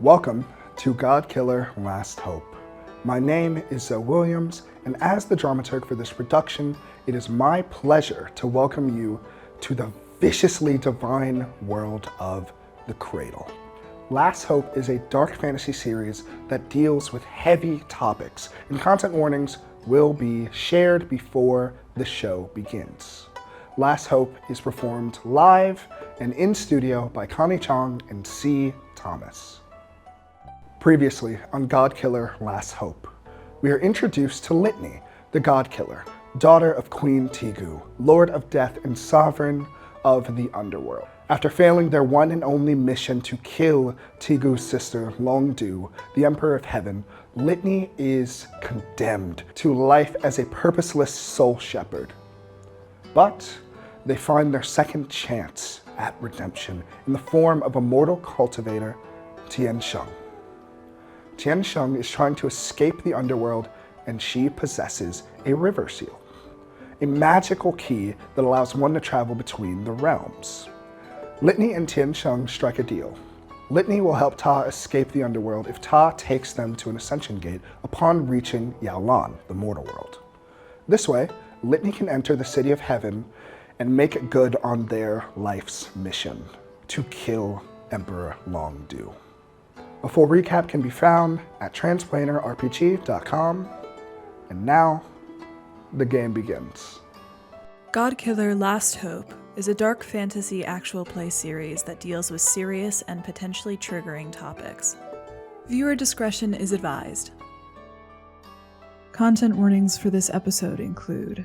Welcome to Godkiller Last Hope. My name is Zoe Williams, and as the dramaturg for this production, it is my pleasure to welcome you to the viciously divine world of the Cradle. Last Hope is a dark fantasy series that deals with heavy topics, and content warnings will be shared before the show begins. Last Hope is performed live and in studio by CONNIE CHANG and C. Thomas. Previously on Godkiller Last Hope, we are introduced to Litany, the Godkiller, daughter of Queen Teegu, Lord of Death and Sovereign of the Underworld. After failing their one and only mission to kill Teegu's sister Longdu, the Emperor of Heaven, Litany is condemned to life as a purposeless soul shepherd. But they find their second chance at redemption in the form of a mortal cultivator, Tian Sheng. Tian Sheng is trying to escape the underworld, and she possesses a river seal, a magical key that allows one to travel between the realms. Litany and Tian Sheng strike a deal. Litany will help Ta escape the underworld if Ta takes them to an Ascension Gate upon reaching Yaolan, the mortal world. This way, Litany can enter the City of Heaven and make it good on their life's mission, to kill Emperor Longdu. A full recap can be found at transplannerrpg.com, and now, the game begins. Godkiller Last Hope is a dark fantasy actual play series that deals with serious and potentially triggering topics. Viewer discretion is advised. Content warnings for this episode include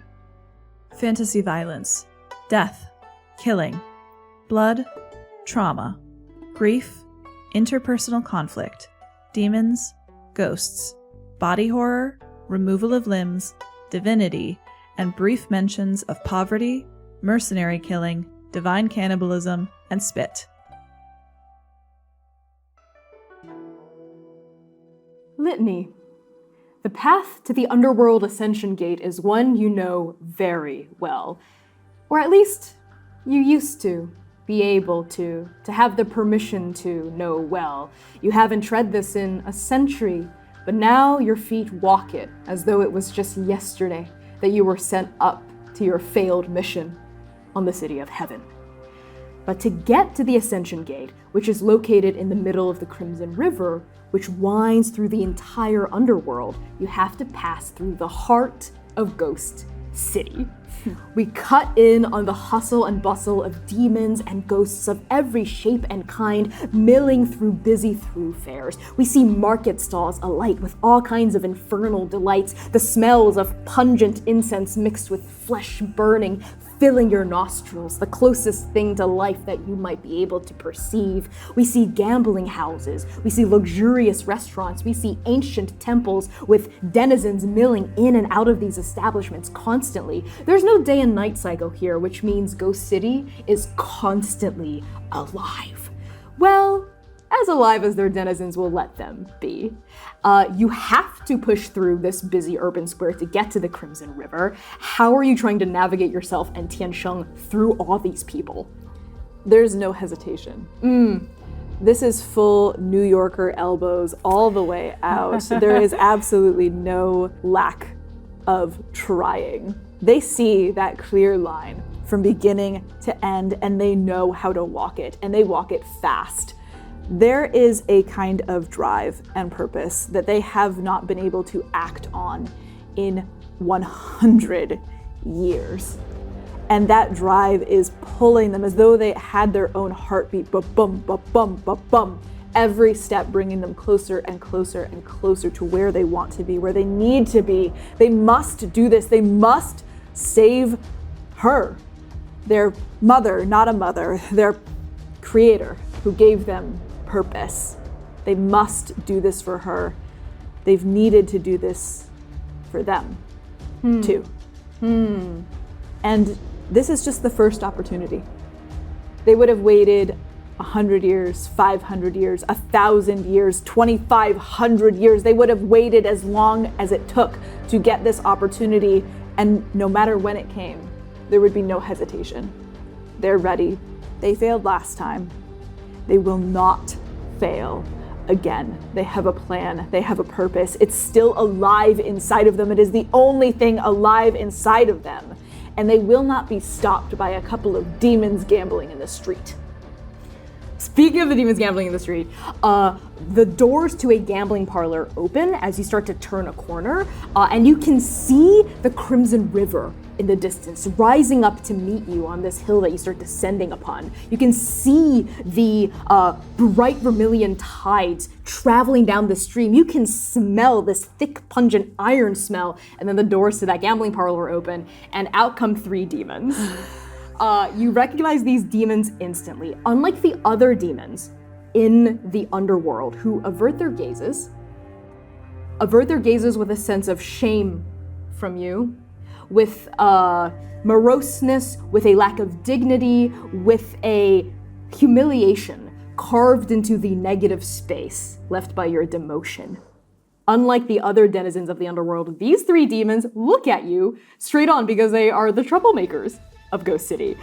fantasy violence, death, killing, blood, trauma, grief, interpersonal conflict, demons, ghosts, body horror, removal of limbs, divinity, and brief mentions of poverty, mercenary killing, divine cannibalism, and spit. Litany. The path to the underworld Ascension Gate is one you know very well. Or at least, you used to be able to have the permission to know well. You haven't tread this in a century, but now your feet walk it as though it was just yesterday that you were sent up to your failed mission on the City of Heaven. But to get to the Ascension Gate, which is located in the middle of the Crimson River, which winds through the entire underworld, you have to pass through the heart of Ghost City. We cut in on the hustle and bustle of demons and ghosts of every shape and kind milling through busy thoroughfares. We see market stalls alight with all kinds of infernal delights, the smells of pungent incense mixed with flesh burning, filling your nostrils, the closest thing to life that you might be able to perceive. We see gambling houses, we see luxurious restaurants, we see ancient temples with denizens milling in and out of these establishments constantly. There's no day and night cycle here, which means Ghost City is constantly alive. Well, as alive as their denizens will let them be. You have to push through this busy urban square to get to the Crimson River. How are you trying to navigate yourself and Tian Sheng through all these people? There's no hesitation. This is full New Yorker elbows all the way out. There is absolutely no lack of trying. They see that clear line from beginning to end, and they know how to walk it, and they walk it fast. There is a kind of drive and purpose that they have not been able to act on in 100 years. And that drive is pulling them as though they had their own heartbeat, ba-bum, ba-bum, ba-bum. Every step bringing them closer and closer and closer to where they want to be, where they need to be. They must do this. They must save her. Their mother, not a mother, their creator who gave them purpose. They must do this for her. They've needed to do this for them, too. And this is just the first opportunity. They would have waited 100 years, 500 years, 1,000 years, 2,500 years. They would have waited as long as it took to get this opportunity, and no matter when it came, there would be no hesitation. They're ready. They failed last time. They will not fail Again, they have a plan, they have a purpose. It's still alive inside of them. It is the only thing alive inside of them. And they will not be stopped by a couple of demons gambling in the street. Speaking of the demons gambling in the street, the doors to a gambling parlor open as you start to turn a corner, and you can see the Crimson River in the distance, rising up to meet you on this hill that you start descending upon. You can see the bright vermilion tides traveling down the stream. You can smell this thick, pungent iron smell, and then the doors to that gambling parlor open, and out come 3 demons. You recognize these demons instantly. Unlike the other demons in the underworld who avert their gazes with a sense of shame from you, with moroseness, with a lack of dignity, with a humiliation carved into the negative space left by your demotion. Unlike the other denizens of the underworld, these 3 demons look at you straight on because they are the troublemakers of Ghost City.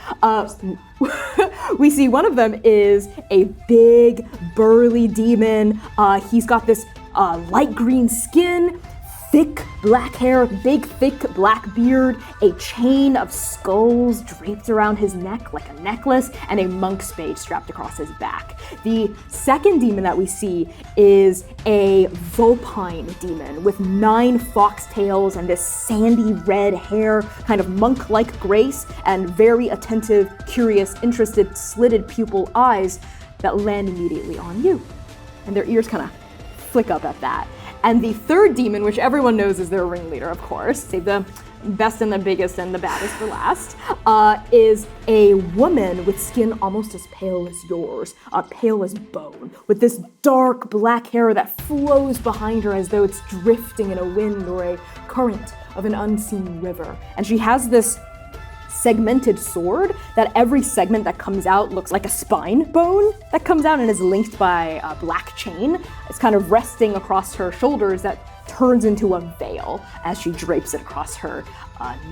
We see one of them is a big, burly demon. He's got this light green skin, thick black hair, big, thick black beard, a chain of skulls draped around his neck like a necklace, and a monk's badge strapped across his back. The second demon that we see is a vulpine demon with 9 foxtails and this sandy red hair, kind of monk-like grace, and very attentive, curious, interested, slitted pupil eyes that land immediately on you. And their ears kind of flick up at that. And the third demon, which everyone knows is their ringleader, of course, save the best and the biggest and the baddest for last, is a woman with skin almost as pale as yours, pale as bone, with this dark black hair that flows behind her as though it's drifting in a wind or a current of an unseen river. And she has this segmented sword that every segment that comes out looks like a spine bone that comes out and is linked by a black chain. It's kind of resting across her shoulders that turns into a veil as she drapes it across her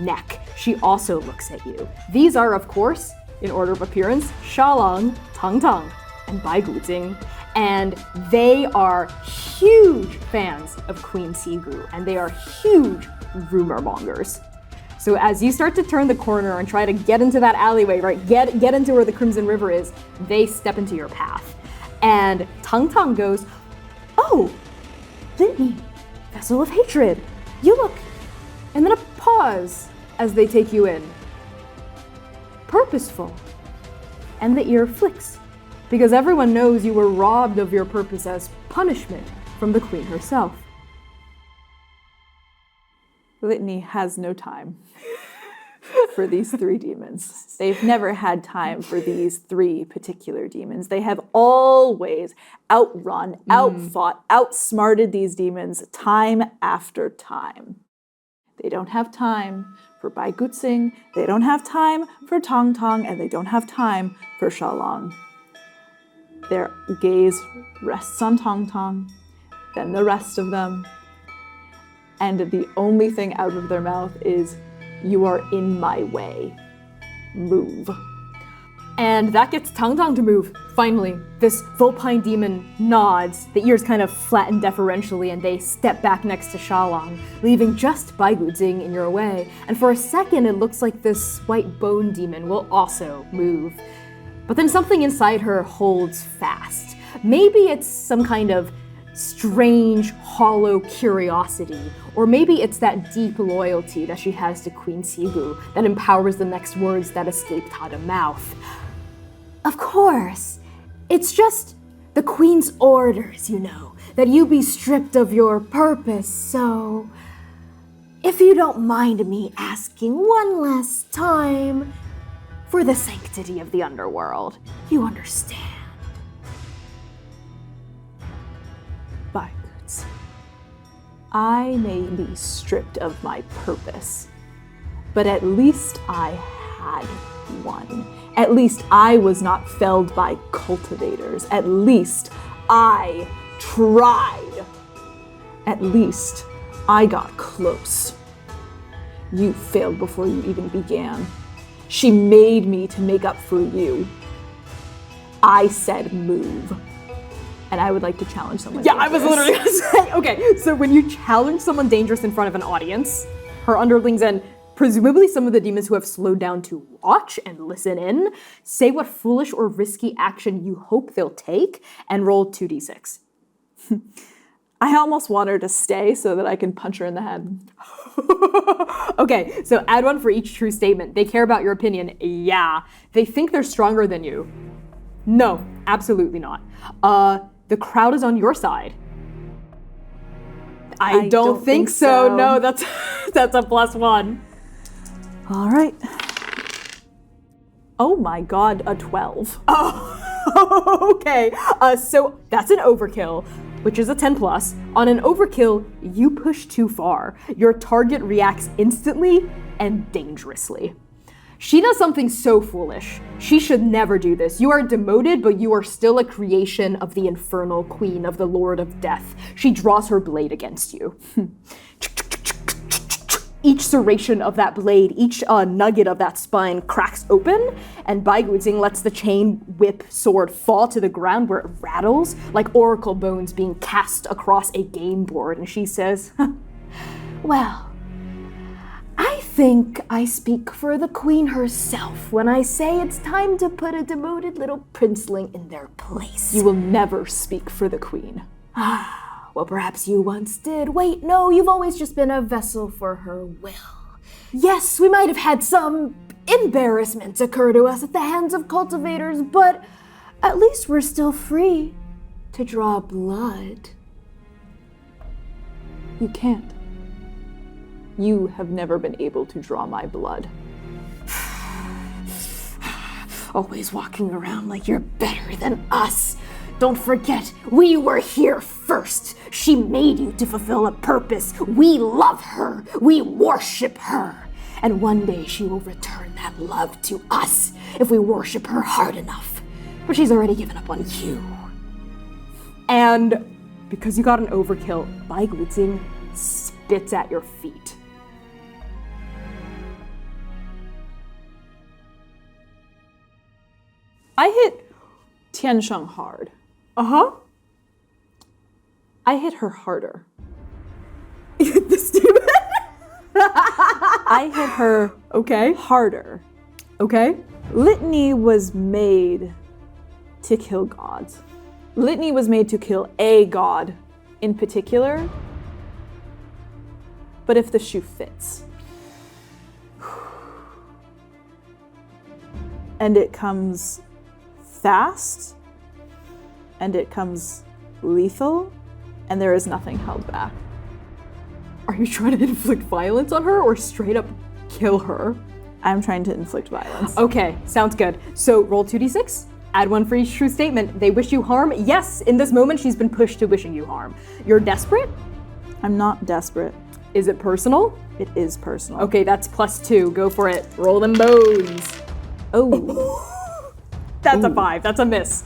neck. She also looks at you. These are, of course, in order of appearance, Xiaolong, Tang Tang, and Bai Guting. And they are huge fans of Queen Sigu, and they are huge rumor mongers. So as you start to turn the corner and try to get into that alleyway, right, get into where the Crimson River is, they step into your path. And Tang Tang goes, "Oh, Litany, vessel of hatred, you look," and then a pause as they take you in. "Purposeful." And the ear flicks, because everyone knows you were robbed of your purpose as punishment from the Queen herself. Litany has no time for these 3 demons. They've never had time for these 3 particular demons. They have always outrun, outfought, outsmarted these demons time after time. They don't have time for Bai Guting, they don't have time for Tang Tang, and they don't have time for Xiaolong. Their gaze rests on Tang Tang, then the rest of them, and the only thing out of their mouth is, "You are in my way. Move." And that gets Tang Tang to move. Finally, this vulpine demon nods, the ears kind of flatten deferentially, and they step back next to Xiaolong, leaving just Bai Guting in your way. And for a second, it looks like this white bone demon will also move. But then something inside her holds fast. Maybe it's some kind of strange, hollow curiosity, or maybe it's that deep loyalty that she has to Queen Sigu that empowers the next words that escaped out of mouth. "Of course, it's just the Queen's orders, you know, that you be stripped of your purpose, so if you don't mind me asking one last time, for the sanctity of the underworld, you understand." I may be stripped of my purpose, but at least I had one. At least I was not felled by cultivators. At least I tried. At least I got close. You failed before you even began. She made me to make up for you. I said move, and I would like to challenge someone. Yeah, dangerous. I was literally gonna say, okay, so when you challenge someone dangerous in front of an audience, her underlings and presumably some of the demons who have slowed down to watch and listen in, say what foolish or risky action you hope they'll take, and roll 2d6. I almost want her to stay so that I can punch her in the head. Okay, so add 1 for each true statement. They care about your opinion. Yeah. They think they're stronger than you. No, absolutely not. The crowd is on your side. I don't think so. No, that's that's a +1. All right. Oh my God, a 12. Oh, okay. So that's an overkill, which is a 10+. On an overkill, you push too far. Your target reacts instantly and dangerously. She does something so foolish. She should never do this. You are demoted, but you are still a creation of the infernal queen of the Lord of Death. She draws her blade against you. Each serration of that blade, each nugget of that spine cracks open, and Baiguizing lets the chain whip sword fall to the ground where it rattles like oracle bones being cast across a game board. And she says, well, I think I speak for the queen herself when I say it's time to put a demoted little princeling in their place. You will never speak for the queen. Well, perhaps you once did. Wait, no, you've always just been a vessel for her will. Yes, we might have had some embarrassments occur to us at the hands of cultivators, but at least we're still free to draw blood. You can't. You have never been able to draw my blood. Always walking around like you're better than us. Don't forget, we were here first. She made you to fulfill a purpose. We love her. We worship her. And one day she will return that love to us if we worship her hard enough. But she's already given up on you. And because you got an overkill, Baiguizing spits at your feet. I hit Tiansheng hard. Uh-huh. I hit her harder. This demon? I hit her Okay. harder. Okay. Litany was made to kill gods. Litany was made to kill a god in particular. But if the shoe fits, and it comes fast, and it comes lethal, and there is nothing held back. Are you trying to inflict violence on her or straight up kill her? I'm trying to inflict violence. Okay, sounds good. So roll 2d6, add 1 for each true statement. They wish you harm? Yes, in this moment she's been pushed to wishing you harm. You're desperate? I'm not desperate. Is it personal? It is personal. Okay, that's +2. Go for it. Roll them bones. Oh. That's a 5. That's a miss.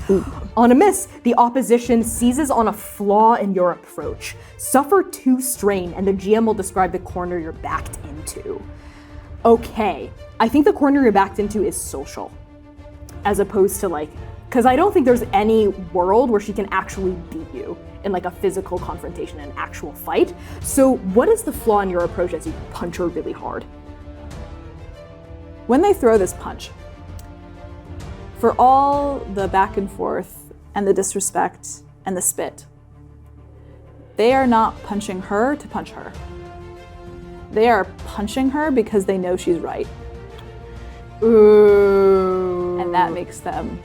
On a miss, the opposition seizes on a flaw in your approach. Suffer 2 strain, and the GM will describe the corner you're backed into. Okay, I think the corner you're backed into is social, as opposed to because I don't think there's any world where she can actually beat you in a physical confrontation, an actual fight. So what is the flaw in your approach as you punch her really hard? When they throw this punch, for all the back and forth and the disrespect and the spit, they are not punching her to punch her. They are punching her because they know she's right. Ooh. And that makes them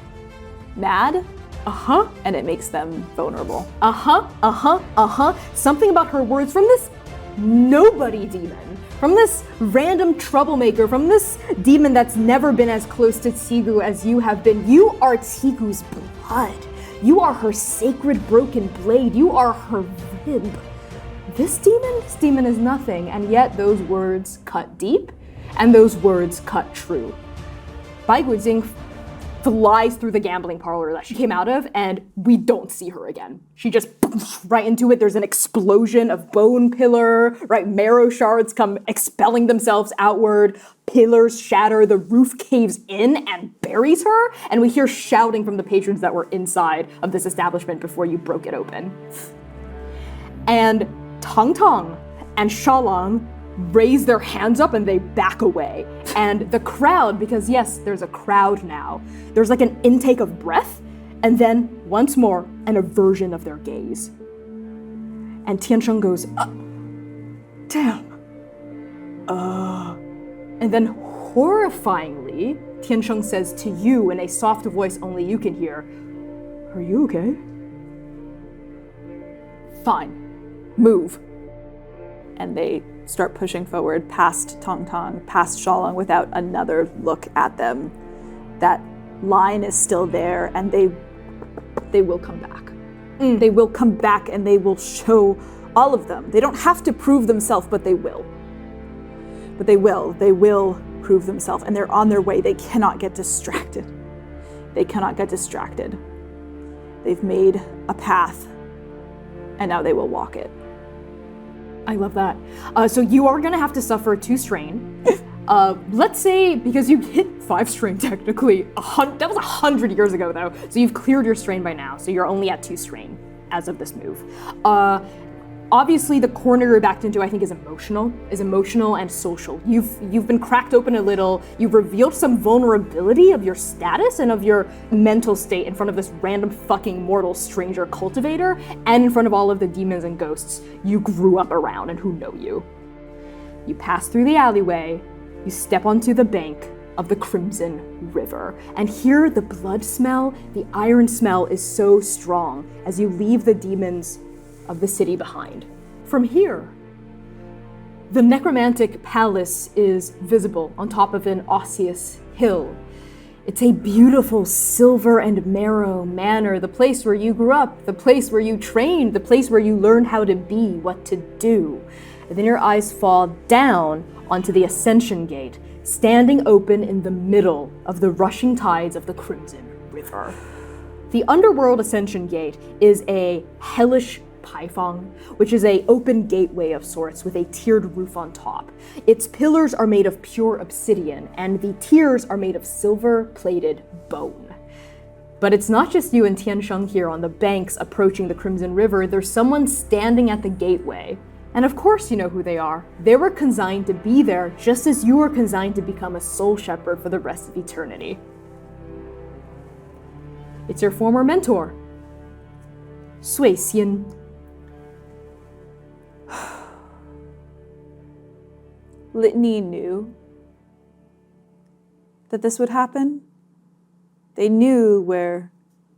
mad. Uh-huh. And it makes them vulnerable. Something about her words from this nobody demon, from this random troublemaker, from this demon that's never been as close to Tsigu as you have been. You are Tsigu's blood. You are her sacred broken blade. You are her rib. This demon is nothing, and yet those words cut deep, and those words cut true. Baiguizing flies through the gambling parlor that she came out of, and we don't see her again. She just right into it. There's an explosion of bone pillar, right? Marrow shards come expelling themselves outward. Pillars shatter, the roof caves in and buries her, and we hear shouting from the patrons that were inside of this establishment before you broke it open. And Tang Tang and Shalang raise their hands up and they back away. And the crowd, because yes, there's a crowd now, there's like an intake of breath, and then once more, an aversion of their gaze. And Tiansheng goes, damn. And then horrifyingly, Tiansheng says to you in a soft voice only you can hear, are you okay? Fine, move. And they start pushing forward past Tang Tang, past Shalang without another look at them. That line is still there, and they will come back. They will come back and they will show all of them. They don't have to prove themselves, but they will. But they will prove themselves, and they're on their way. They cannot get distracted. They cannot get distracted. They've made a path, and now they will walk it. I love that. So you are gonna have to suffer 2 strain. Let's say, because you hit 5 strain technically, that was 100 years ago though, so you've cleared your strain by now, so you're only at 2 strain as of this move. Obviously the corner you're backed into, I think, is emotional and social. You've been cracked open a little, you've revealed some vulnerability of your status and of your mental state in front of this random fucking mortal stranger cultivator, and in front of all of the demons and ghosts you grew up around and who know you. You pass through the alleyway, you step onto the bank of the Crimson River, and here the blood smell, the iron smell is so strong as you leave the demons of the city behind. From here, the necromantic palace is visible on top of an osseous hill. It's a beautiful silver and marrow manor, the place where you grew up, the place where you trained, the place where you learned how to be, what to do. And then your eyes fall down onto the Ascension Gate, standing open in the middle of the rushing tides of the Crimson River. The underworld Ascension Gate is a hellish paifang, which is an open gateway of sorts with a tiered roof on top. Its pillars are made of pure obsidian, and the tiers are made of silver-plated bone. But it's not just you and Tiansheng here on the banks approaching the Crimson River. There's someone standing at the gateway. And of course you know who they are. They were consigned to be there just as you were consigned to become a soul shepherd for the rest of eternity. It's your former mentor, Sui Xian. Litany knew that this would happen. They knew where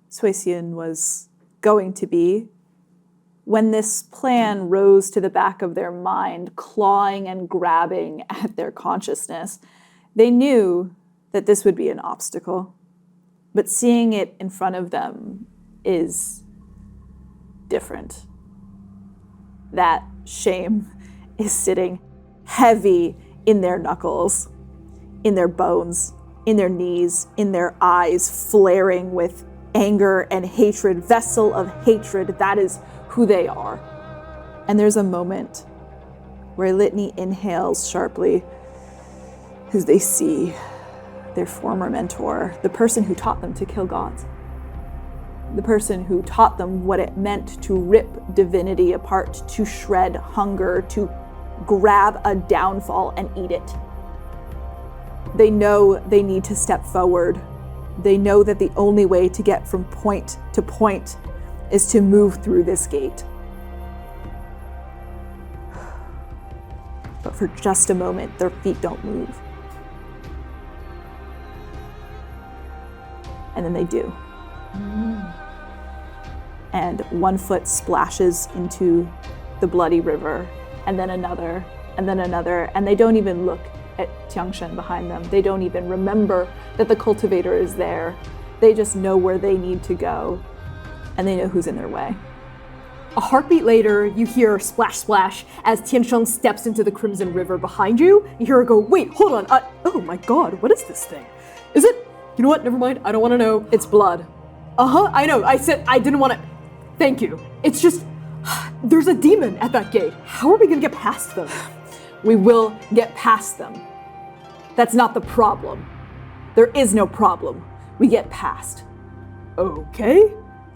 Sui Xian was going to be. When this plan rose to the back of their mind, clawing and grabbing at their consciousness, they knew that this would be an obstacle. But seeing it in front of them is different. That shame is sitting heavy in their knuckles, in their bones, in their knees, in their eyes, flaring with anger and hatred, vessel of hatred. That is who they are. And there's a moment where Litany inhales sharply as they see their former mentor, the person who taught them to kill gods, the person who taught them what it meant to rip divinity apart, to shred hunger, to grab a downfall and eat it. They know they need to step forward. They know that the only way to get from point to point is to move through this gate. But for just a moment, their feet don't move. And then they do. And one foot splashes into the bloody river, and then another, and they don't even look at Tiangshen behind them. They don't even remember that the cultivator is there. They just know where they need to go, and they know who's in their way. A heartbeat later, you hear splash splash as Tiansheng steps into the Crimson River behind you. You hear her go, wait, hold on, oh my god, what is this thing? Is it You know what? Never mind. I don't want to know. It's blood. I know. I said I didn't want to. Thank you. It's just, there's a demon at that gate. How are we going to get past them? We will get past them. That's not the problem. There is no problem. We get past. Okay.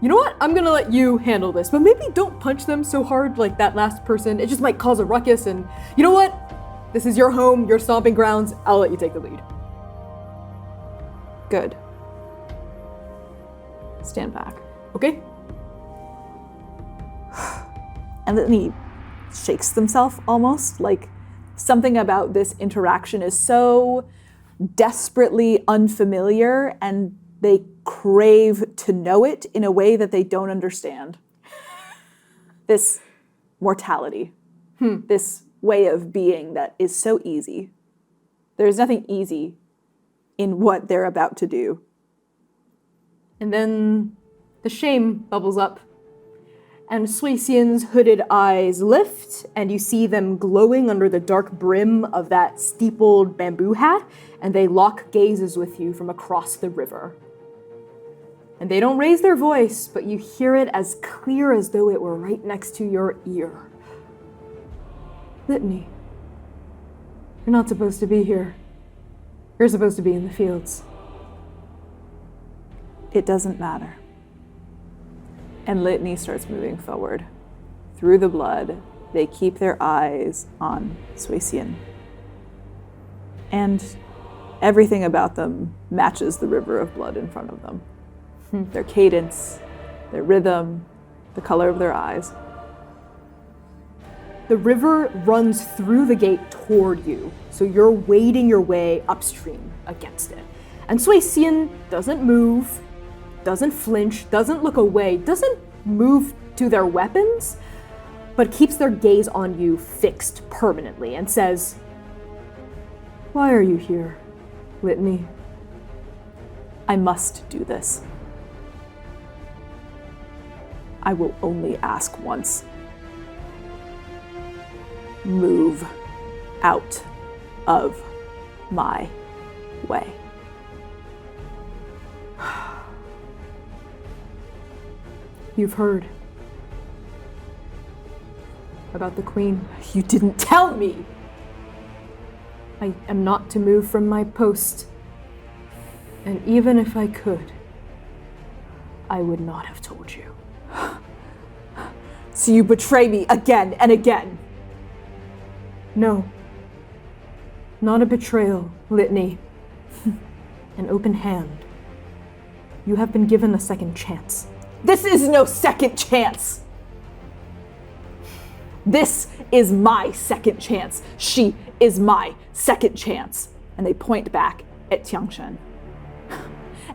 You know what? I'm gonna let you handle this, but maybe don't punch them so hard like that last person. It just might cause a ruckus, and you know what? This is your home, your stomping grounds. I'll let you take the lead. Good. Stand back. Okay? And then he shakes himself almost, like something about this interaction is so desperately unfamiliar and they crave to know it in a way that they don't understand. This mortality, this way of being that is so easy. There's nothing easy in what they're about to do. And then the shame bubbles up, and Sui Xian's hooded eyes lift, and you see them glowing under the dark brim of that steepled bamboo hat, and they lock gazes with you from across the river. And they don't raise their voice, but you hear it as clear as though it were right next to your ear. Litany, you're not supposed to be here. You're supposed to be in the fields. It doesn't matter. And Litany starts moving forward. Through the blood, they keep their eyes on Sui Xian. And everything about them matches the river of blood in front of them. Their cadence, their rhythm, the color of their eyes. The river runs through the gate toward you, so you're wading your way upstream against it. And Sui Xian doesn't move, doesn't flinch, doesn't look away, doesn't move to their weapons, but keeps their gaze on you fixed permanently and says, "Why are you here, Litany?" I must do this. I will only ask once. Move out of my way. You've heard about the Queen. You didn't tell me! I am not to move from my post. And even if I could, I would not have told you. So you betray me again and again. No. Not a betrayal, Litany. An open hand. You have been given a second chance. This is no second chance. This is my second chance. She is my second chance. And they point back at Tiangshan.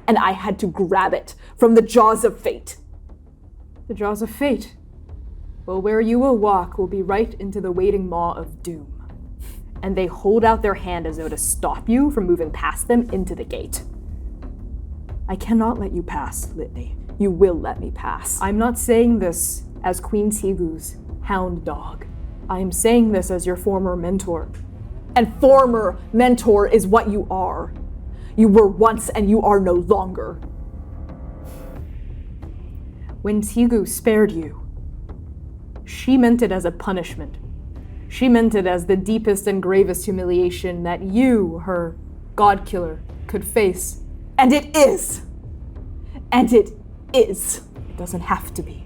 And I had to grab it from the jaws of fate. The jaws of fate. Well, where you will walk will be right into the waiting maw of doom. And they hold out their hand as though to stop you from moving past them into the gate. I cannot let you pass, Litany. You will let me pass. I'm not saying this as Queen Tigu's hound dog. I am saying this as your former mentor. And former mentor is what you are. You were once and you are no longer. When Tigu spared you, she meant it as a punishment. She meant it as the deepest and gravest humiliation that you, her Godkiller, could face. And it is. And it is. It doesn't have to be.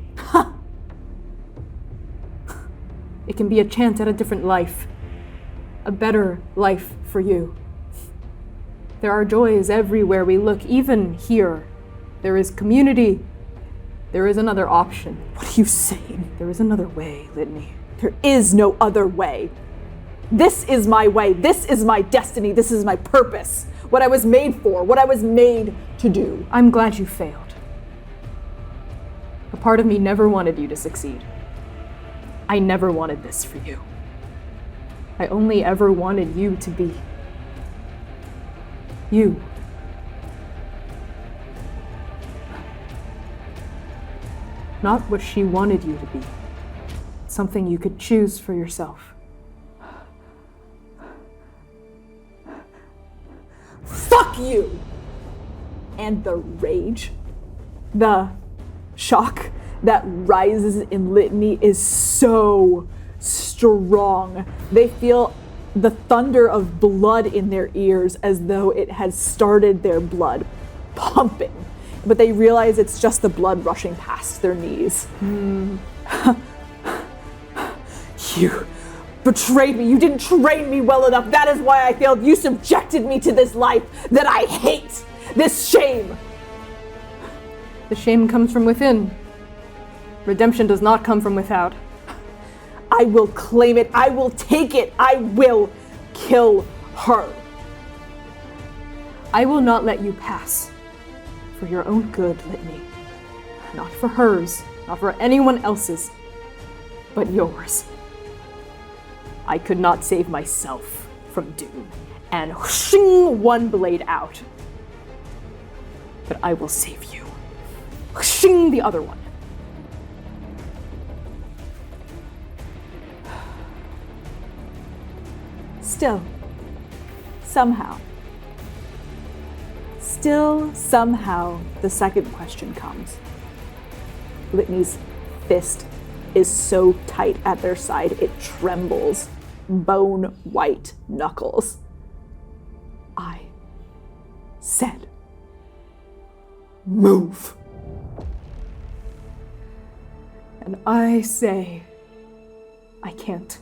It can be a chance at a different life. A better life for you. There are joys everywhere we look, even here. There is community. There is another option. What are you saying? There is another way, Litany. There is no other way. This is my way. This is my destiny. This is my purpose. What I was made for. What I was made to do. I'm glad you failed. A part of me never wanted you to succeed. I never wanted this for you. I only ever wanted you to be you. Not what she wanted you to be. Something you could choose for yourself. Fuck you! and the rage, the shock that rises in Litany is so strong. They feel the thunder of blood in their ears as though it has started their blood pumping. But they realize it's just the blood rushing past their knees. You betrayed me. You didn't train me well enough. That is why I failed. You subjected me to this life that I hate. This shame. The shame comes from within. Redemption does not come from without. I will claim it. I will take it. I will kill her. I will not let you pass. For your own good, Litany. Not for hers, not for anyone else's, but yours. I could not save myself from doom, and whooshing one blade out. But I will save you. Whooshing the other one. Still, somehow, the second question comes. Litany's fist is so tight at their side, it trembles. Bone white knuckles. I said, move. And I say, I can't.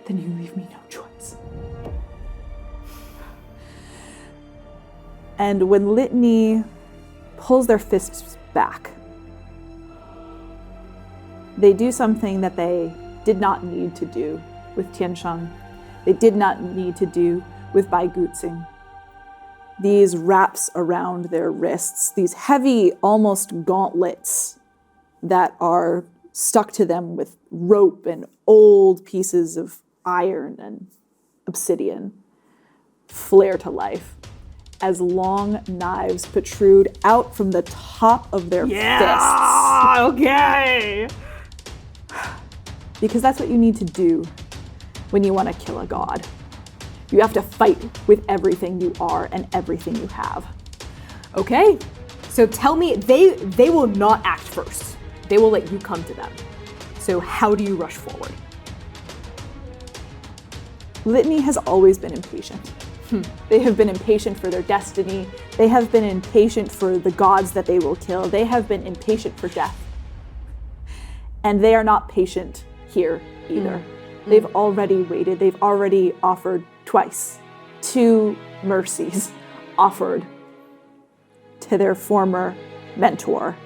Then you leave me no choice. And when Litany pulls their fists back, they do something that they did not need to do with Tiansheng. They did not need to do with Bai Guxing. These wraps around their wrists, these heavy, almost gauntlets that are stuck to them with rope and old pieces of iron and obsidian, flare to life as long knives protrude out from the top of their fists. Okay. Because that's what you need to do when you want to kill a god. You have to fight with everything you are and everything you have. Okay. So tell me, they will not act first. They will let you come to them. So how do you rush forward? Litany has always been impatient. They have been impatient for their destiny. They have been impatient for the gods that they will kill. They have been impatient for death. And they are not patient here either. They've already waited. They've already offered twice. 2 mercies offered to their former mentor.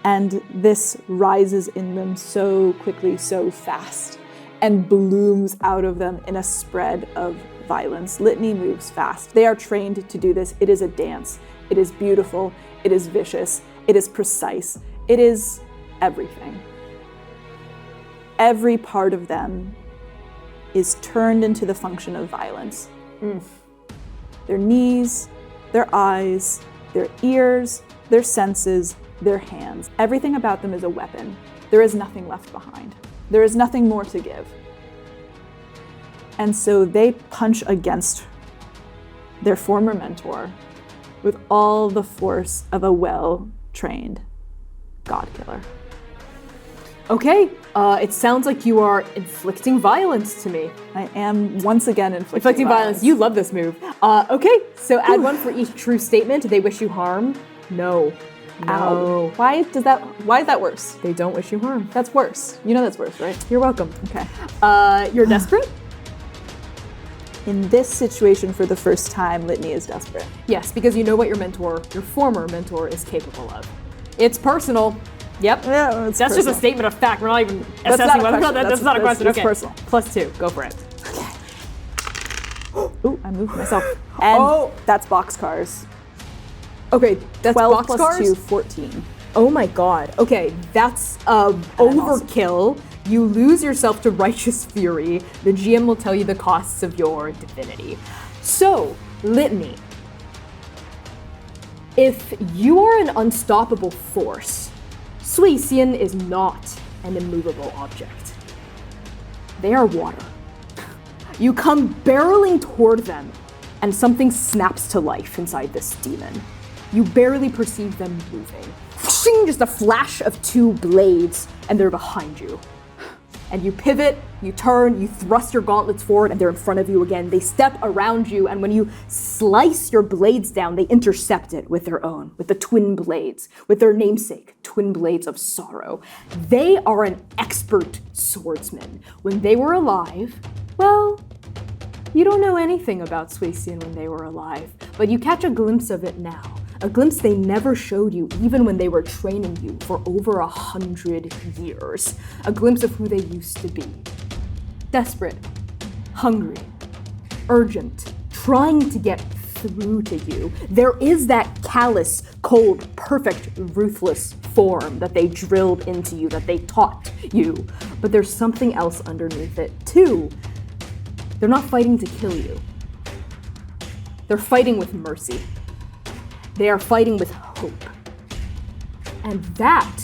And this rises in them so quickly, so fast, and blooms out of them in a spread of violence. Litany moves fast. They are trained to do this. It is a dance. It is beautiful. It is vicious. It is precise. It is everything. Every part of them is turned into the function of violence. Their knees, their eyes, their ears, their senses, their hands. Everything about them is a weapon. There is nothing left behind. There is nothing more to give. And so they punch against their former mentor with all the force of a well-trained Godkiller. Okay, it sounds like you are inflicting violence to me. I am once again inflicting violence. You love this move. Okay, so add 1 for each true statement. They wish you harm? No. Ow. Why is that worse? They don't wish you harm. That's worse. You know that's worse, right? You're welcome. Okay. You're desperate? In this situation, for the first time, Litany is desperate. Yes, because you know what your former mentor, is capable of. It's personal. Yep. Yeah, that's personal. Just a statement of fact. We're not even assessing whether or not that's not a question. That's okay. Personal. +2. Go for it. Okay. Ooh, I moved myself. And that's boxcars. Okay, that's 12 boxcars? plus 2, 14. Oh my god. Okay, that's overkill. You lose yourself to righteous fury. The GM will tell you the costs of your divinity. So, Litany. If you are an unstoppable force, Sui Xian is not an immovable object. They are water. You come barreling toward them, and something snaps to life inside this demon. You barely perceive them moving. Just a flash of two blades, and they're behind you. And you pivot, you turn, you thrust your gauntlets forward, and they're in front of you again. They step around you, and when you slice your blades down, they intercept it with their own, with the twin blades, with their namesake, twin blades of sorrow. They are an expert swordsman. When they were alive, well, you don't know anything about Suecian when they were alive, but you catch a glimpse of it now. A glimpse they never showed you even when they were training you for over 100 years. A glimpse of who they used to be. Desperate, hungry, urgent, trying to get through to you. There is that callous, cold, perfect, ruthless form that they drilled into you, that they taught you. But there's something else underneath it too. They're not fighting to kill you. They're fighting with mercy. They are fighting with hope. And that,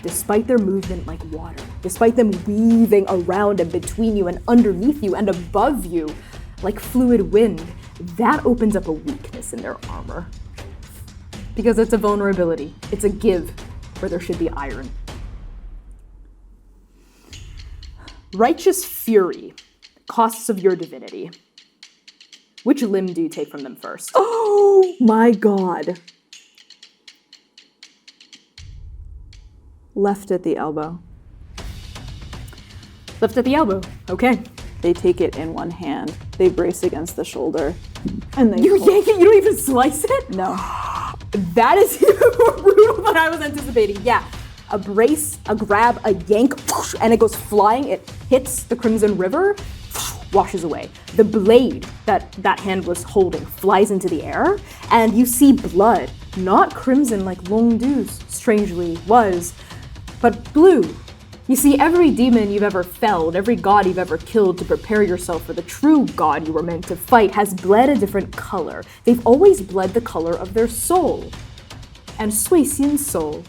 despite their movement like water, despite them weaving around and between you and underneath you and above you like fluid wind, that opens up a weakness in their armor. Because it's a vulnerability. It's a give where there should be iron. Righteous fury, costs of your divinity. Which limb do you take from them first? Oh my god. Left at the elbow. Left at the elbow. Okay. They take it in one hand. They brace against the shoulder. And they You yank it? You don't even slice it? No. That is even more brutal than I was anticipating. Yeah. A brace, a grab, a yank, and it goes flying. It hits the Crimson River, washes away. The blade that hand was holding flies into the air, and you see blood, not crimson like Longdu's strangely was, but blue. You see, every demon you've ever felled, every god you've ever killed to prepare yourself for the true god you were meant to fight has bled a different color. They've always bled the color of their soul. And Suecian's soul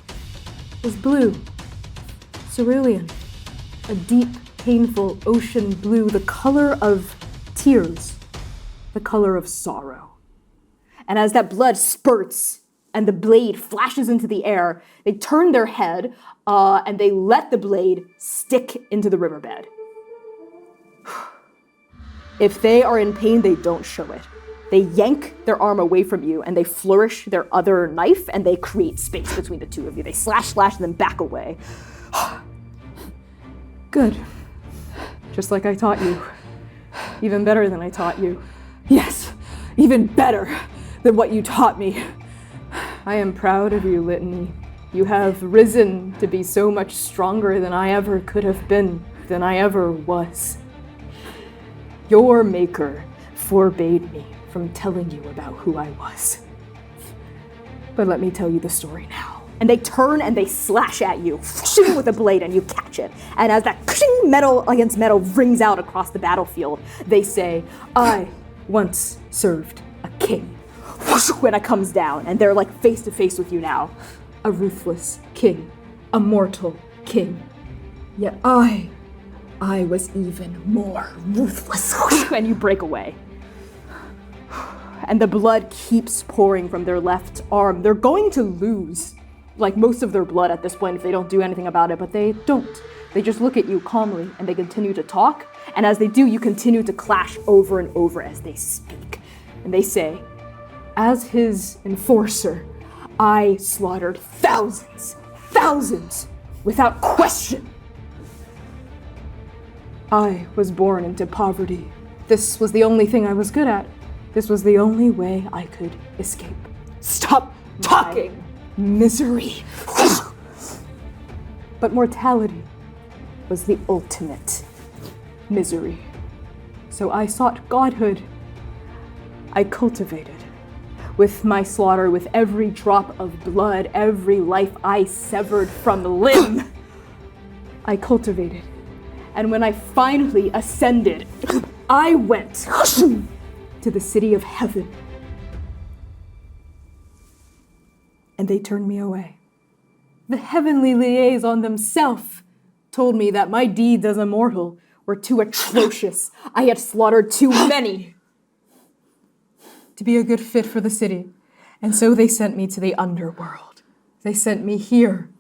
was blue. Cerulean. A deep, painful ocean blue, the color of tears, the color of sorrow. And as that blood spurts and the blade flashes into the air, they turn their head and they let the blade stick into the riverbed. If they are in pain, they don't show it. They yank their arm away from you and they flourish their other knife and they create space between the two of you. They slash, and then back away. Good. Just like I taught you. Even better than I taught you. Yes, even better than what you taught me. I am proud of you, Litany. You have risen to be so much stronger than I ever could have been, than I ever was. Your maker forbade me from telling you about who I was. But let me tell you the story now. And they turn and they slash at you with a blade and you catch it. And as that metal against metal rings out across the battlefield, they say, I once served a king. When it comes down and they're like face to face with you now. A ruthless king, a mortal king. Yet I was even more ruthless. And you break away. And the blood keeps pouring from their left arm. They're going to lose like most of their blood at this point if they don't do anything about it, but they don't. They just look at you calmly and they continue to talk. And as they do, you continue to clash over and over as they speak. And they say, as his enforcer, I slaughtered thousands, without question. I was born into poverty. This was the only thing I was good at. This was the only way I could escape. Stop talking! Misery. But mortality was the ultimate misery. So I sought godhood. I cultivated. With my slaughter, with every drop of blood, every life I severed from limb, I cultivated. And when I finally ascended, I went to the city of heaven. And they turned me away. The heavenly liaison themselves told me that my deeds as a mortal were too atrocious. I had slaughtered too many. to be a good fit for the city. And so they sent me to the underworld. They sent me here.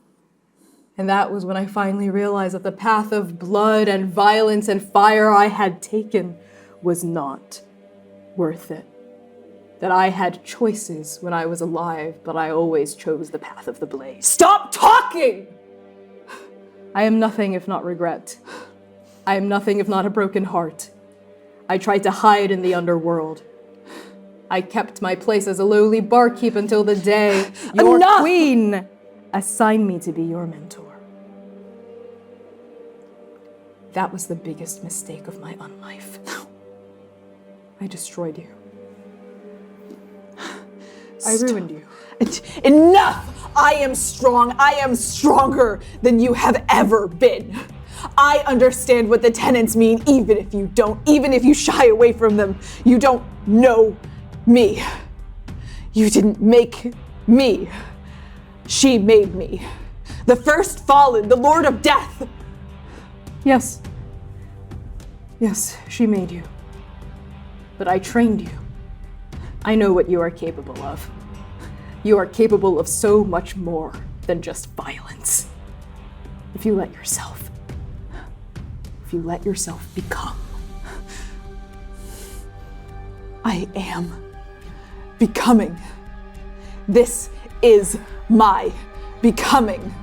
And that was when I finally realized that the path of blood and violence and fire I had taken was not worth it. That I had choices when I was alive, but I always chose the path of the blade. Stop talking! I am nothing if not regret. I am nothing if not a broken heart. I tried to hide in the underworld. I kept my place as a lowly barkeep until the day your Enough! queen assigned me to be your mentor. That was the biggest mistake of my unlife. I destroyed you. I ruined you. Enough! I am strong. I am stronger than you have ever been. I understand what the tenets mean, even if you don't, even if you shy away from them. You don't know me. You didn't make me. She made me. The first fallen, the Lord of Death. Yes. Yes, she made you. But I trained you. I know what you are capable of. You are capable of so much more than just violence. If you let yourself become. I am becoming. This is my becoming.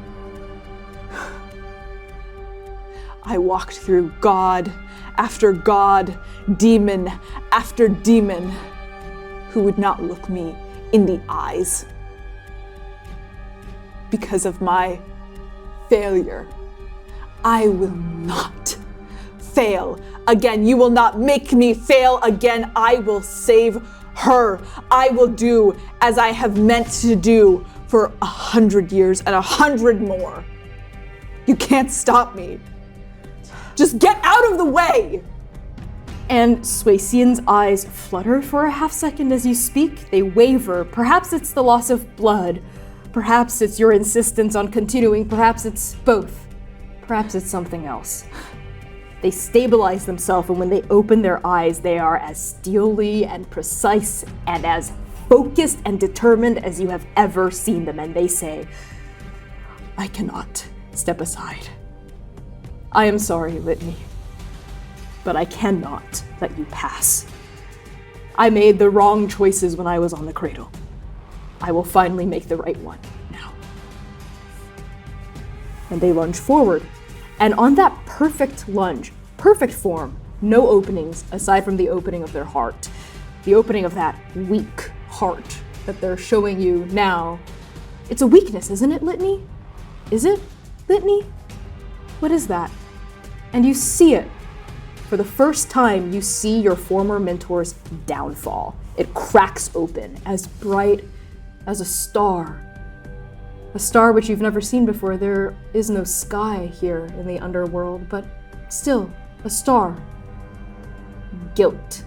I walked through God after God, demon after demon, who would not look me in the eyes because of my failure. I will not fail again. You will not make me fail again. I will save her. I will do as I have meant to do for 100 years and 100 more. You can't stop me. Just get out of the way. And Suesian's eyes flutter for a half second as you speak. They waver. Perhaps it's the loss of blood. Perhaps it's your insistence on continuing. Perhaps it's both. Perhaps it's something else. They stabilize themselves, and when they open their eyes, they are as steely and precise and as focused and determined as you have ever seen them. And they say, I cannot step aside. I am sorry, Litany, but I cannot let you pass. I made the wrong choices when I was on the cradle. I will finally make the right one now. And they lunge forward. And on that perfect lunge, perfect form, no openings aside from the opening of their heart, the opening of that weak heart that they're showing you now. It's a weakness, isn't it, Litany? Is it, Litany? What is that? And you see it. For the first time, you see your former mentor's downfall. It cracks open, as bright as a star which you've never seen before. There is no sky here in the underworld, but still, a star. Guilt.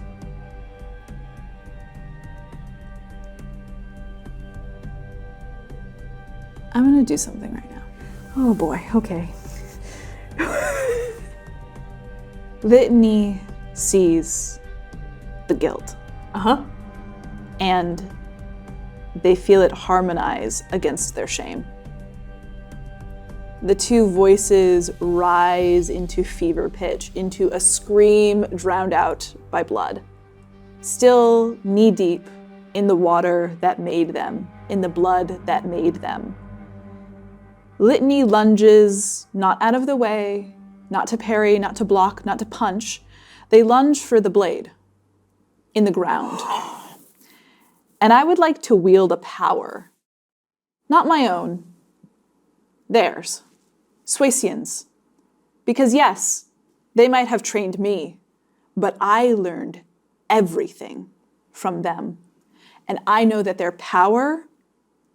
I'm gonna do something right now. Oh boy, okay. Litany sees the guilt. Uh-huh. And they feel it harmonize against their shame. The two voices rise into fever pitch, into a scream drowned out by blood. Still knee-deep in the water that made them, in the blood that made them. Litany lunges not out of the way, not to parry, not to block, not to punch. They lunge for the blade in the ground. And I would like to wield a power, not my own, theirs, Suesian's. Because yes, they might have trained me, but I learned everything from them. And I know that their power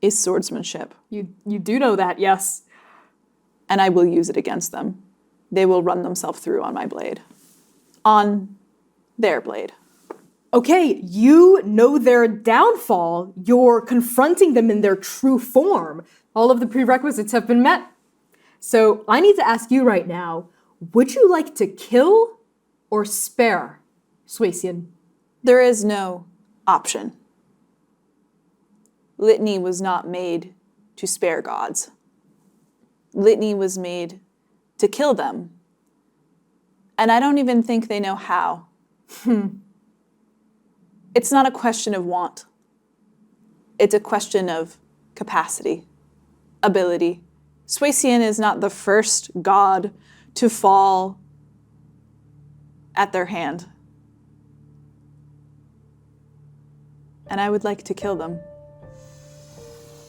is swordsmanship. You do know that, yes. And I will use it against them. They will run themselves through on my blade. On their blade. Okay, you know their downfall. You're confronting them in their true form. All of the prerequisites have been met. So I need to ask you right now, would you like to kill or spare Suesian? There is no option. Litany was not made to spare gods. Litany was made to kill them. And I don't even think they know how. It's not a question of want. It's a question of capacity, ability. Suecian is not the first god to fall at their hand. And I would like to kill them.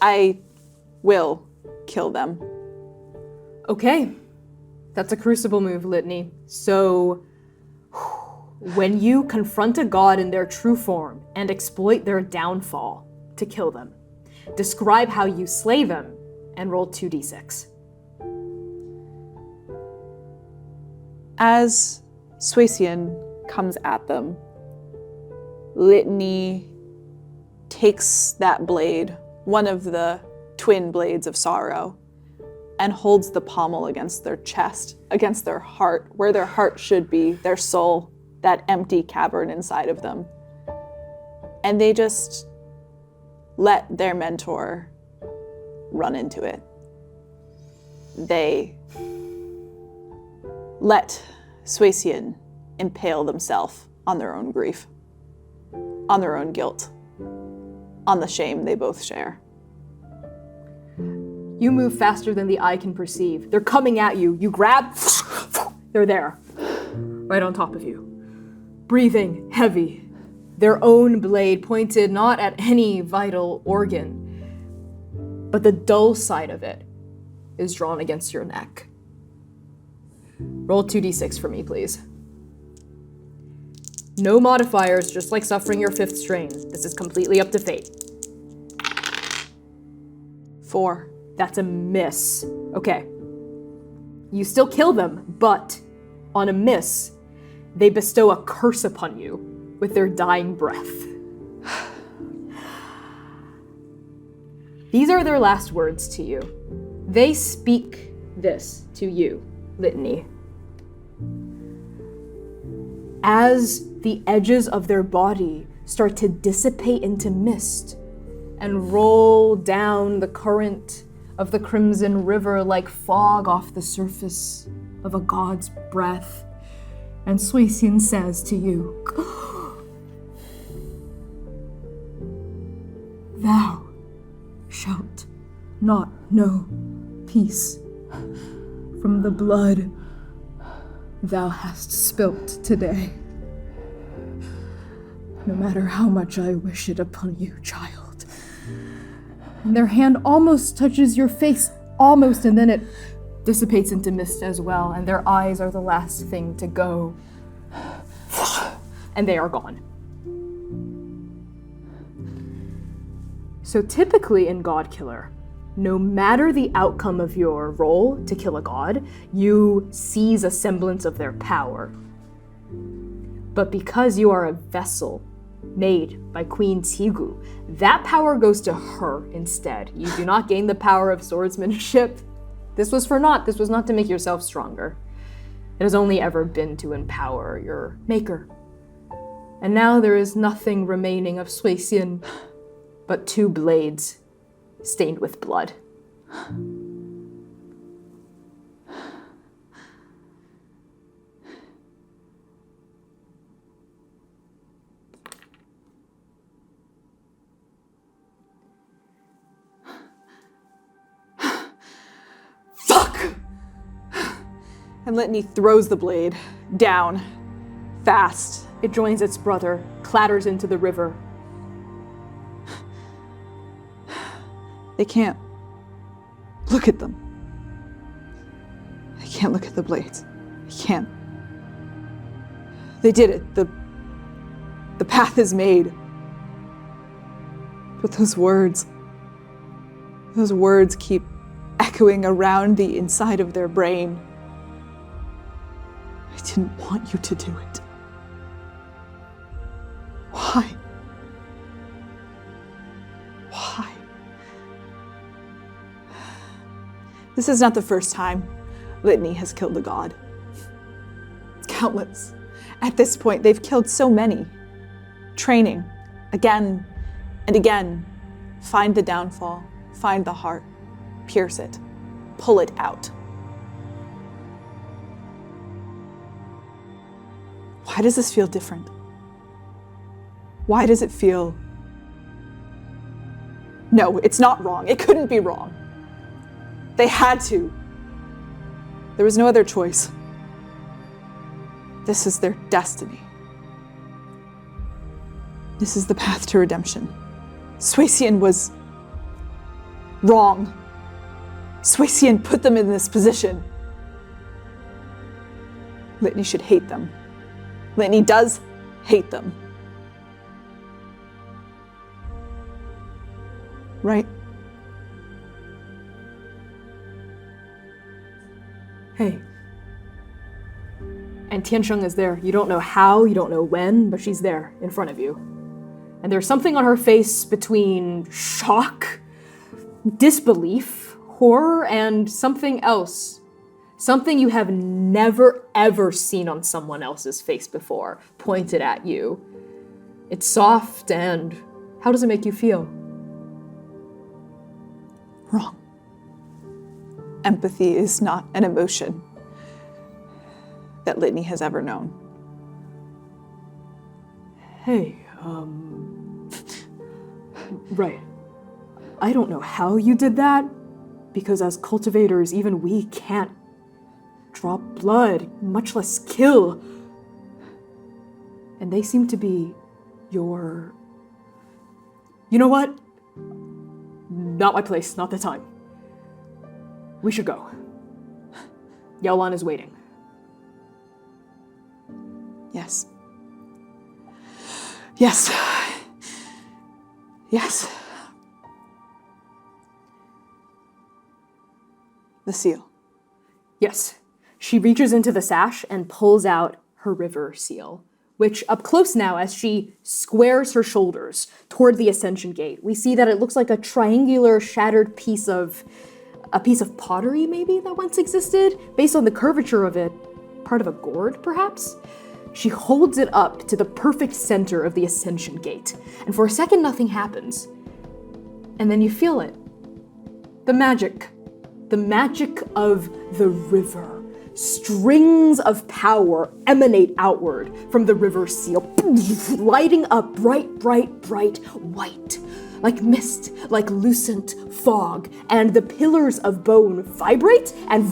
I will kill them. Okay, that's a crucible move, Litany. So, when you confront a god in their true form and exploit their downfall to kill them, describe how you slay them and roll 2d6. As Suecian comes at them, Litany takes that blade, one of the twin blades of sorrow, and holds the pommel against their chest, against their heart, where their heart should be, their soul, that empty cavern inside of them. And they just let their mentor run into it. They let Suecian impale themselves on their own grief, on their own guilt, on the shame they both share. You move faster than the eye can perceive. They're coming at you. You grab, they're there, right on top of you. Breathing heavy, their own blade pointed not at any vital organ, but the dull side of it is drawn against your neck. Roll 2d6 for me, please. No modifiers, just like suffering your 5th strain. This is completely up to fate. 4. That's a miss. Okay. You still kill them, but on a miss, they bestow a curse upon you with their dying breath. These are their last words to you. They speak this to you, Litany. As the edges of their body start to dissipate into mist and roll down the current of the crimson river like fog off the surface of a god's breath, and Suecian says to you, "Thou shalt not know peace from the blood thou hast spilt today. No matter how much I wish it upon you, child." And their hand almost touches your face, almost, and then it dissipates into mist as well, and their eyes are the last thing to go. And they are gone. So typically in Godkiller, no matter the outcome of your roll to kill a god, you seize a semblance of their power. But because you are a vessel made by Queen Tsigu, that power goes to her instead. You do not gain the power of swordsmanship. This was for naught. This was not to make yourself stronger. It has only ever been to empower your maker. And now there is nothing remaining of Suecian but 2 blades stained with blood. And Litany throws the blade down, fast. It joins its brother, clatters into the river. They can't look at them. They can't look at the blades. They can't. They did it. The path is made. But those words keep echoing around the inside of their brain. I didn't want you to do it. Why? Why? This is not the first time Litany has killed a god. It's countless. At this point, they've killed so many. Training, again and again, Find the downfall, find the heart, pierce it, pull it out. Why does this feel different? Why does it feel... No, it's not wrong. It couldn't be wrong. They had to. There was no other choice. This is their destiny. This is the path to redemption. Suecian was wrong. Suecian put them in this position. Litany should hate them. Litany does hate them. Right? Hey. And Tiansheng is there. You don't know how, you don't know when, but she's there in front of you. And there's something on her face between shock, disbelief, horror, and something else. Something you have never, ever seen on someone else's face before, pointed at you. It's soft, and how does it make you feel? Wrong. Empathy is not an emotion that Litany has ever known. Hey, right. I don't know how you did that, because as cultivators, even we can't draw blood, much less kill. And they seem to be your... You know what? Not my place, not the time. We should go. Yaolan is waiting. Yes. Yes. Yes. The seal. Yes. She reaches into the sash and pulls out her river seal, which up close now, as she squares her shoulders toward the Ascension Gate, we see that it looks like a triangular shattered piece of pottery maybe that once existed, based on the curvature of it, part of a gourd perhaps? She holds it up to the perfect center of the Ascension Gate, and for a second nothing happens. And then you feel it. The magic of the river. Strings of power emanate outward from the river seal, lighting up bright white, like mist, like lucent fog, and the pillars of bone vibrate, and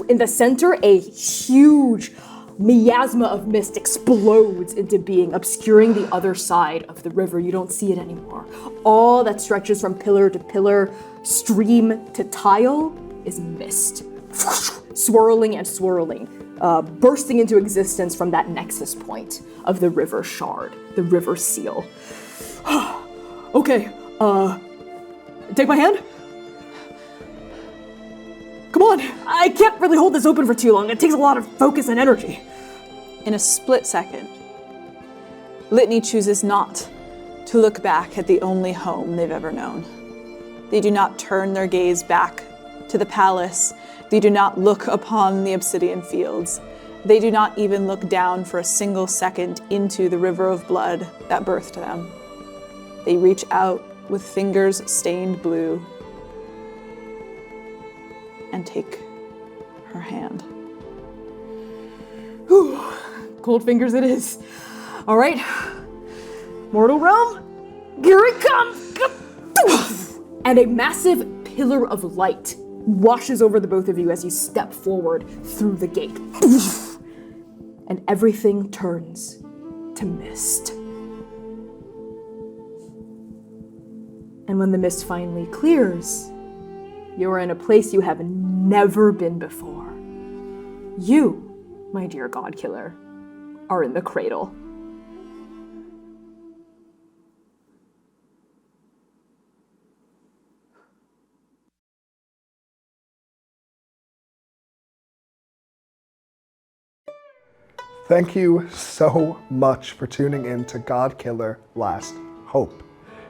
in the center, a huge miasma of mist explodes into being, obscuring the other side of the river. You don't see it anymore. All that stretches from pillar to pillar, stream to tile, is mist. Swirling and swirling, bursting into existence from that nexus point of the river shard, the river seal. Okay, take my hand? Come on, I can't really hold this open for too long. It takes a lot of focus and energy. In a split second, Litany chooses not to look back at the only home they've ever known. They do not turn their gaze back to the palace. They do not look upon the obsidian fields. They do not even look down for a single second into the river of blood that birthed them. They reach out with fingers stained blue and take her hand. Whew. Cold fingers it is. All right, mortal realm, here it comes. And a massive pillar of light washes over the both of you as you step forward through the gate. And everything turns to mist. And when the mist finally clears, you are in a place you have never been before. You, my dear Godkiller, are in the cradle. Thank you so much for tuning in to Godkiller Last Hope.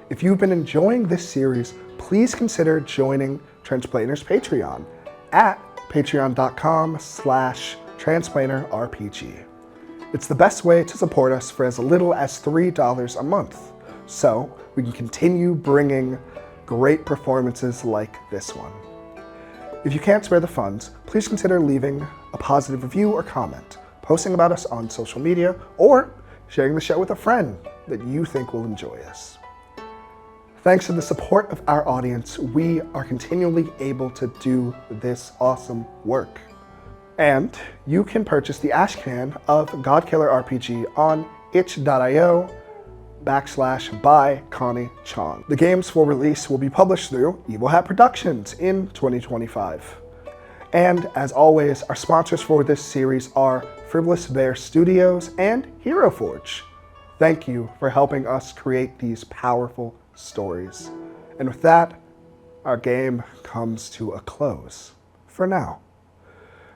If you've been enjoying this series, please consider joining Transplanter's Patreon at patreon.com/transplanterrpg. It's the best way to support us for as little as $3 a month, so we can continue bringing great performances like this one. If you can't spare the funds, please consider leaving a positive review or comment, posting about us on social media, or sharing the show with a friend that you think will enjoy us. Thanks to the support of our audience, we are continually able to do this awesome work. And you can purchase the Ashcan of Godkiller RPG on itch.io/by CONNIE CHANG. The games for release will be published through Evil Hat Productions in 2025. And as always, our sponsors for this series are Frivolous Bear Studios and Hero Forge. Thank you for helping us create these powerful stories. And with that, our game comes to a close for now.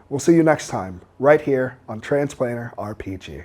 We'll see you next time, right here on Transplanar RPG.